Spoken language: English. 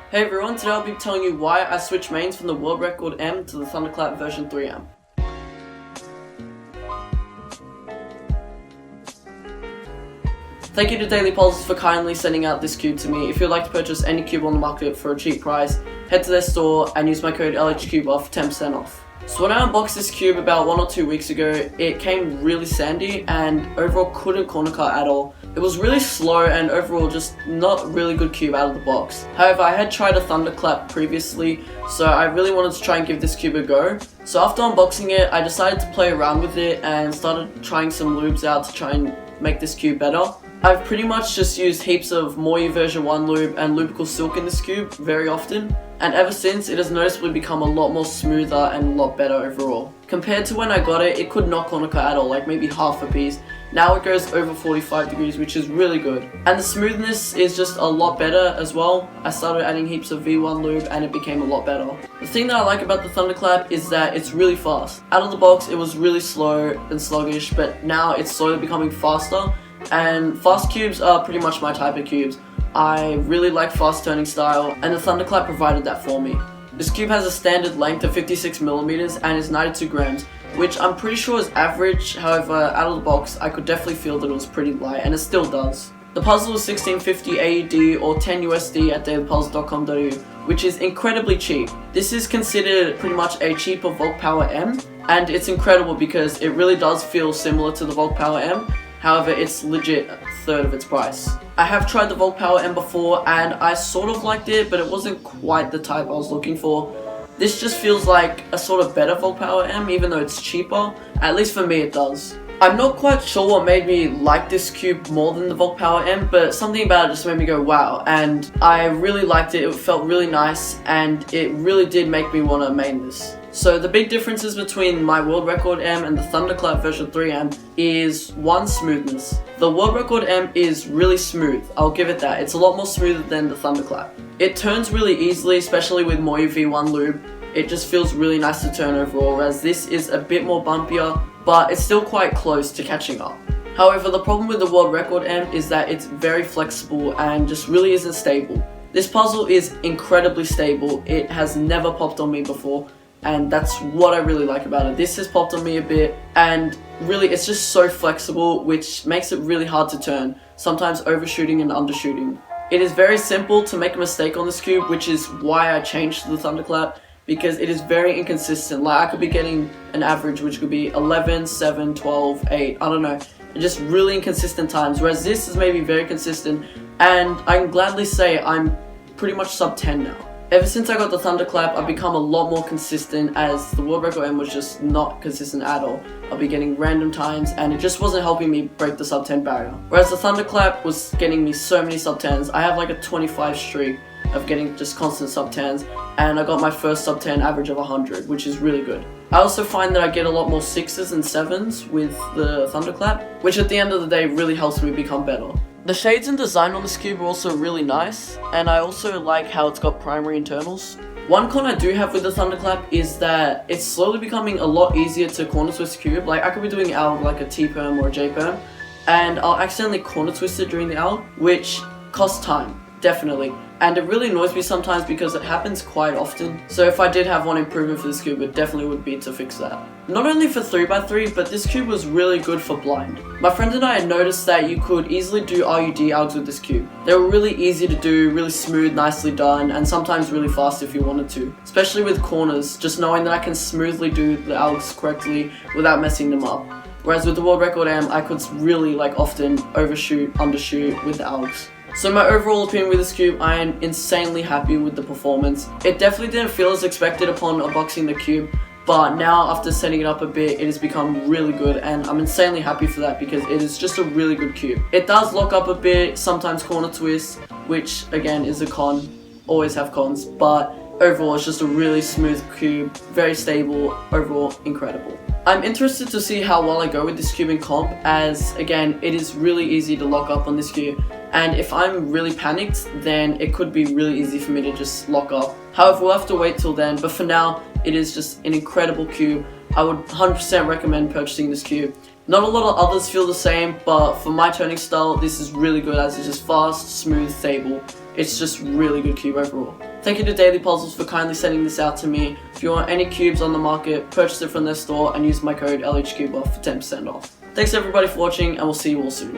Hey everyone, today I'll be telling you why I switched mains from the world record M to the Thunderclap version 3M. Thank you to Daily Pulses for kindly sending out this cube to me. If you'd like to purchase any cube on the market for a cheap price, head to their store and use my code LHCubeOff for 10% off. So when I unboxed this cube about 1 or 2 weeks ago, it came really sandy and overall couldn't corner cut at all. It was really slow and overall just not really good cube out of the box. However, I had tried a Thunderclap previously, so I really wanted to try and give this cube a go. So after unboxing it, I decided to play around with it and started trying some lubes out to try and make this cube better. I've pretty much just used heaps of Moyu version 1 lube and lubrical silk in this cube very often, and ever since it has noticeably become a lot more smoother and a lot better overall. Compared to when I got it, it could not corner cut at all, like maybe half a piece. Now it goes over 45 degrees, which is really good. And the smoothness is just a lot better as well. I started adding heaps of V1 lube and it became a lot better. The thing that I like about the Thunderclap is that it's really fast. Out of the box, it was really slow and sluggish, but now it's slowly becoming faster. And fast cubes are pretty much my type of cubes. I really like fast turning style, and the Thunderclap provided that for me. This cube has a standard length of 56mm and is 92 grams, which I'm pretty sure is average. However, out of the box, I could definitely feel that it was pretty light, and it still does. The puzzle is 1650 AED or 10 USD at dailypuzzle.com.au, which is incredibly cheap. This is considered pretty much a cheaper Volk Power M, and it's incredible because it really does feel similar to the Volk Power M. However, it's legit a third of its price. I have tried the Volk Power M before and I sort of liked it, but it wasn't quite the type I was looking for. This just feels like a sort of better Volk Power M, even though it's cheaper. At least for me it does. I'm not quite sure what made me like this cube more than the Volk Power M, but something about it just made me go wow, and I really liked it. It felt really nice and it really did make me want to main this. So the big differences between my world record M and the Thunderclap version 3M is one, smoothness. The world record M is really smooth, I'll give it that. It's a lot more smoother than the Thunderclap. It turns really easily, especially with Moyu V1 lube. It just feels really nice to turn overall, whereas this is a bit more bumpier, but it's still quite close to catching up. However, the problem with the world record M is that it's very flexible and just really isn't stable. This puzzle is incredibly stable. It has never popped on me before, and that's what I really like about it. This has popped on me a bit, and really it's just so flexible, which makes it really hard to turn, sometimes overshooting and undershooting. It is very simple to make a mistake on this cube, which is why I changed to the Thunderclap, because it is very inconsistent. Like, I could be getting an average which could be 11, 7, 12, 8, I don't know, just really inconsistent times, whereas this is maybe very consistent, and I can gladly say I'm pretty much sub 10 now. Ever since I got the Thunderclap, I've become a lot more consistent, as the world record M was just not consistent at all. I'll be getting random times and it just wasn't helping me break the sub 10 barrier. Whereas the Thunderclap was getting me so many sub 10s. I have like a 25 streak of getting just constant sub 10s, and I got my first sub 10 average of 100, which is really good. I also find that I get a lot more 6s and 7s with the Thunderclap, which at the end of the day really helps me become better. The shades and design on this cube are also really nice, and I also like how it's got primary internals. One con I do have with the Thunderclap is that it's slowly becoming a lot easier to corner twist cube. Like, I could be doing out like a T-perm or a J-perm, and I'll accidentally corner twist it during the out, which costs time, definitely. And it really annoys me sometimes because it happens quite often. So if I did have one improvement for this cube, it definitely would be to fix that. Not only for 3x3, but this cube was really good for blind. My friend and I had noticed that you could easily do RUD algs with this cube. They were really easy to do, really smooth, nicely done, and sometimes really fast if you wanted to. Especially with corners, just knowing that I can smoothly do the algs correctly without messing them up. Whereas with the world record M, I could really often overshoot, undershoot with the algs. So my overall opinion with this cube, I am insanely happy with the performance. It definitely didn't feel as expected upon unboxing the cube, but now after setting it up a bit, it has become really good, and I'm insanely happy for that because it is just a really good cube. It does lock up a bit, sometimes corner twist, which again is a con, always have cons, but overall it's just a really smooth cube, very stable, overall incredible. I'm interested to see how well I go with this cube in comp, as again it is really easy to lock up on this cube, and if I'm really panicked then it could be really easy for me to just lock up. However, we'll have to wait till then, but for now it is just an incredible cube. I would 100% recommend purchasing this cube. Not a lot of others feel the same, but for my turning style this is really good, as it's just fast, smooth, stable. It's just really good cube overall. Thank you to Daily Puzzles for kindly sending this out to me. If you want any cubes on the market, purchase it from their store and use my code LHCubeoff for 10% off. Thanks everybody for watching, and we'll see you all soon.